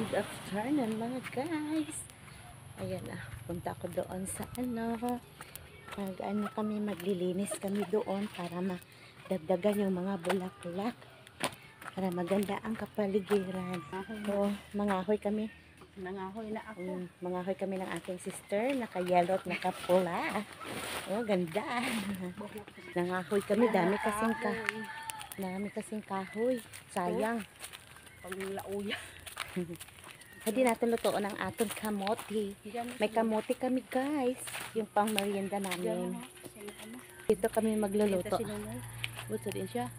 Good afternoon mga guys. Ayan na, punta ko doon sa kami, maglilinis kami doon para madagdagan yung mga bulaklak. Para maganda ang kapaligiran. So, mangahoy kami. Nangahoy na ako. Mangahoy kami ng aking sister, naka-yellow at naka-pula. Oh, ganda. Nangahoy kami, dami kasing kahoy. Sayang. Panglauya. Hindi natin lutoon ang ating kamote. May kamote kami guys. Yung pang merienda namin. Dito kami magluluto. Buto din siya.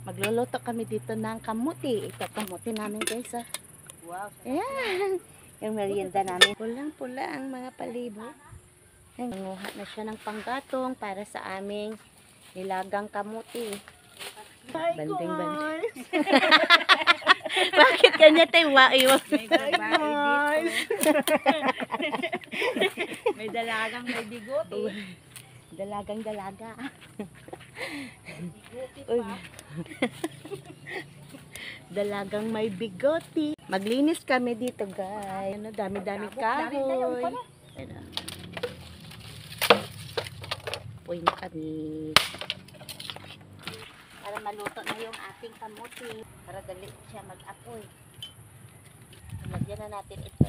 Magluluto kami dito ng kamote. Ito kamote namin guys. Wow. Ayan. Yung merienda namin. Pulang-pula ang mga palibot. Nanguha na siya ng panggatong para sa aming nilagang kamote. Banding-banding. Bakit kanya tayo waiwa? May dalagang may bigote. Dalagang dalaga. Dalagang may bigote. Maglinis kami dito guys. Ano, dami-dami kahoy. Puin kami. Para maluto na yung ating kamote. Para dali siya mag-apoy. Lagyan na natin ito.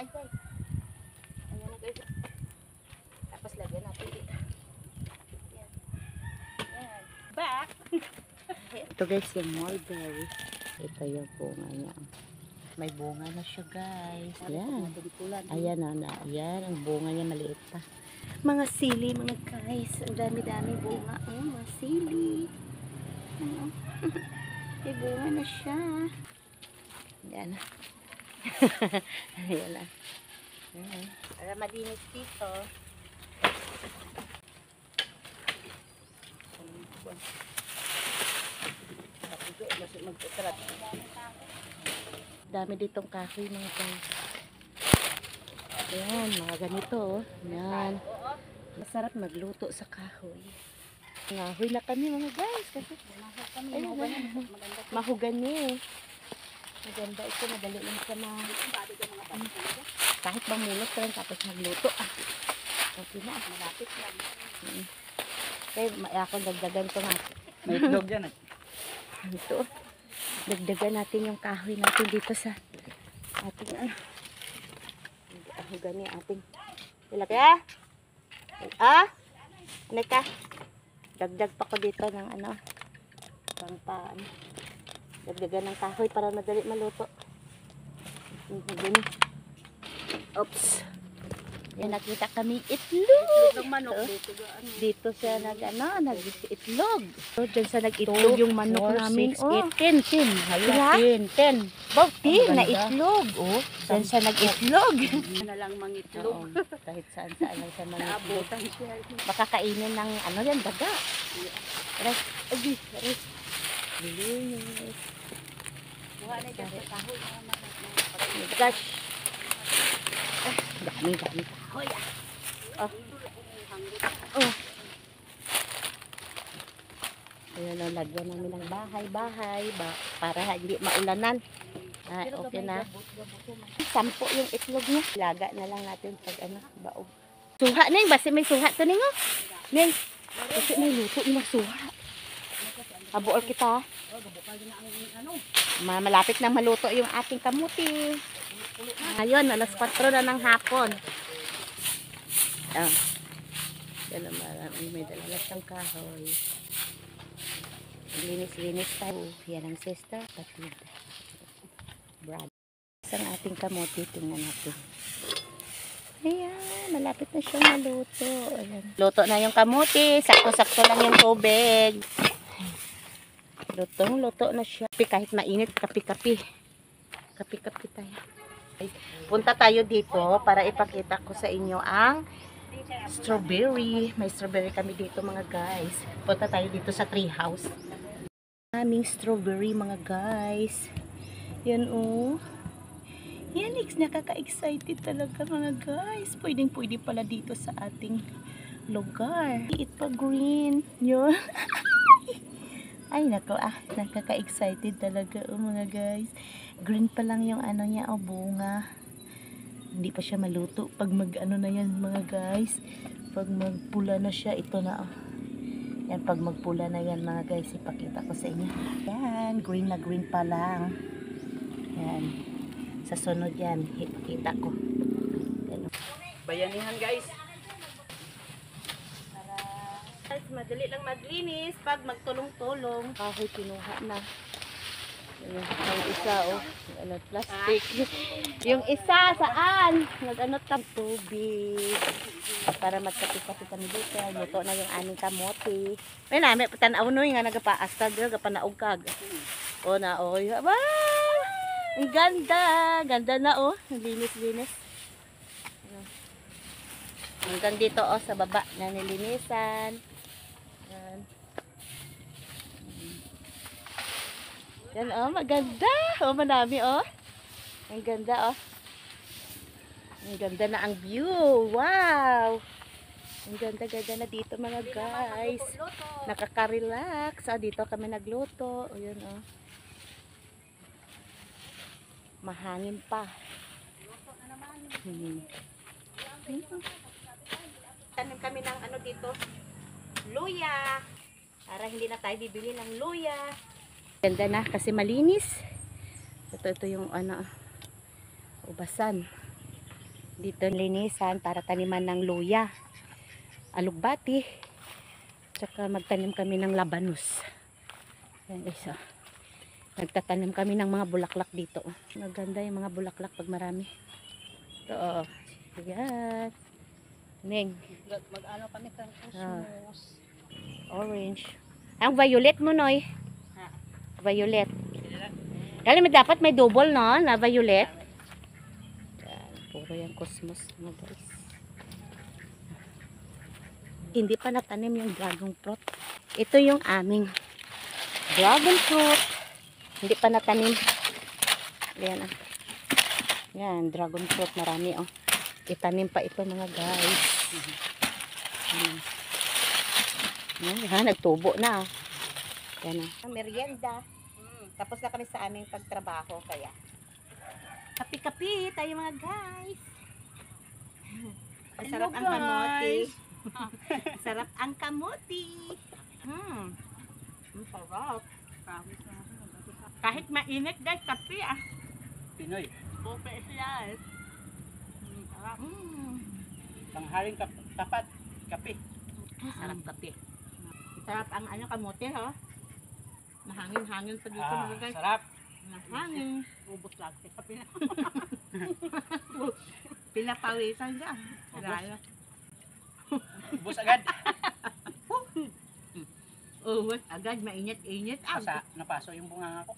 Ay, guys. Ayan na guys. Tapos lagyan natin dito. Yan. Yan. Back! Ito guys yung mulberry. Ito yung bunga niya. May bunga na siya guys. Yan. Ayan na. Ayan ang bunga niya, maliit pa. Mga sili mga guys. Ang dami-dami bunga. Oh, mga sili. Oh. May bunga na siya. Yan na. Ayan na. Para malinis dito. Dami ditong kahoy mga guys. Ayan, mga ganito oh. Ayan. Masarap magluto sa kahoy. Nangahoy na kami mga guys. Kasi mahugani. Maganda ito, madali lang sa kahit mamulot ka lang tapos magluto. Okay na, malapit lang. Kaya ako dagdagan ko nga. May itlog yan eh. Ito. Dagdagan natin yung kahoy natin dito sa ating gani ating ilagay ano ka dagdag pa ko dito ng pang dagdagan ng kahoy para madali maluto. Oops, yan, nakita kami itlog ng manok dito siya nag-itlog. So, dyan sa nag-itlog yung manok namin. 6, 8, 10. 10 na itlog. Oh, dyan siya nag-itlog. Na lang mangitlog. Kahit saan lang siya mangitlog. Naabutan siya. Baka kainin ng yan, daga. Aray. Buha na dyan sa kahoy. Gosh. Dami kahoy. Ayan o, lagyan namin ng bahay para hindi maulanan. Okay na. 10 yung itlog niya. Laga na lang natin pag baog. Suha na yung, basta may suha to ninyo. Neng, kasi may luto yung suha. Abuol kita. Malapit na maluto yung ating kamuti. Ngayon, alas 4 na ng hapon. May dalawa siyang kahoy. Linis-linis tayo. Yan ang sister, patid. Brad. Ang ating kamote, tingnan natin. Ayan, malapit na siyang maluto. Ayan. Luto na yung kamote. Sakto-sakto lang yung tubig. Luto na siya. Kahit mainit, kapi-kapi. Kapi-kapi tayo. Punta tayo dito para ipakita ko sa inyo ang strawberry. May strawberry kami dito mga guys. Punta tayo dito sa tree house. Aming strawberry mga guys. Yan oh. Yan, nakaka-excited talaga mga guys. Pwede pala dito sa ating lugar. It pa green. Yun. Ay, nako, nakaka-excited talaga, mga guys. Green pa lang yung ano niya, bunga. Hindi pa siya maluto. Pag mag-ano na yan, mga guys. Pag magpula na siya, ito na, Yan, pag magpula na yan, mga guys, ipakita ko sa inyo. Yan, green na green pa lang. Yan. Sa sunod yan, ipakita ko. Yan. Bayanihan guys. Madali lang maglinis pag magtulong-tulong. Kahoy kinuha na. Yung isa, plastic. Yung isa, saan? Nag-ano tubig. Para magkapi-kapi kami dito. Luto na yung aming kamote. May namin, tanaw no, nga nagapaastag, gapanaog kag. O na, aba! Ang ganda! Ganda na, linis-linis. Hanggang dito, sa baba na nilinisan. Yan, maganda. Manami, Ang ganda, Ang ganda na ang view. Wow! Ang ganda na dito, mga guys. Nakaka-relax. Dito kami nagluto. Ayan, mahangin pa. Tanim kami ng dito. Luya. Para hindi na tayo bibili ng luya. Ganda na kasi malinis. Ito yung ubasan. Dito linisan para taniman ng luya. Alugbati. Tsaka magtanim kami ng labanos. Yan guys, nagtatanim kami ng mga bulaklak dito. Maganda yung mga bulaklak pag marami. Ito, yan. Ning. Mag-ano kami kang Christmas. Orange. Ang violet mo, Noy. Violet. Kali mo dapat may double, no? Na violet. Yan, puro yung cosmos, mga guys. Hindi pa natanim yung dragon fruit. Ito yung aming dragon fruit. Hindi pa natanim. Yan, Yan, dragon fruit. Marami, Itanim pa ito, mga guys. Nagtubo na, Yan, merienda. Tapos na kami sa aming pagtrabaho, kaya kapi-kapi tayo, mga guys. Masarap ang kamote. Sarap ang kamote. Sarap. Kahit mainit guys, kape Pinoy. Bupe siya. Sarap. Tanghaling tapat. Kape. Sarap kape. Sarap ang kamote, Mahangin-hangin pa dito, mga guys. Sarap. Mahangin. Ubos lang sa kape na. Pinapawisan dyan. Raya. Ubus agad. Ubos agad, mainit-init. Napaso yung bunganga ko.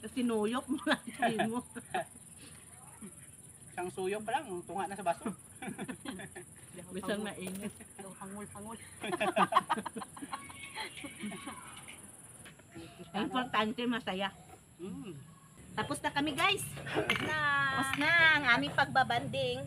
Kasi nuyok mo lang mo. Isang suyo pa lang, tunga na sa baso. Bisang mainit. Hangul-hangul. Importante, masaya. Tapos na kami, guys. Tapos na ang aming pagbabanding.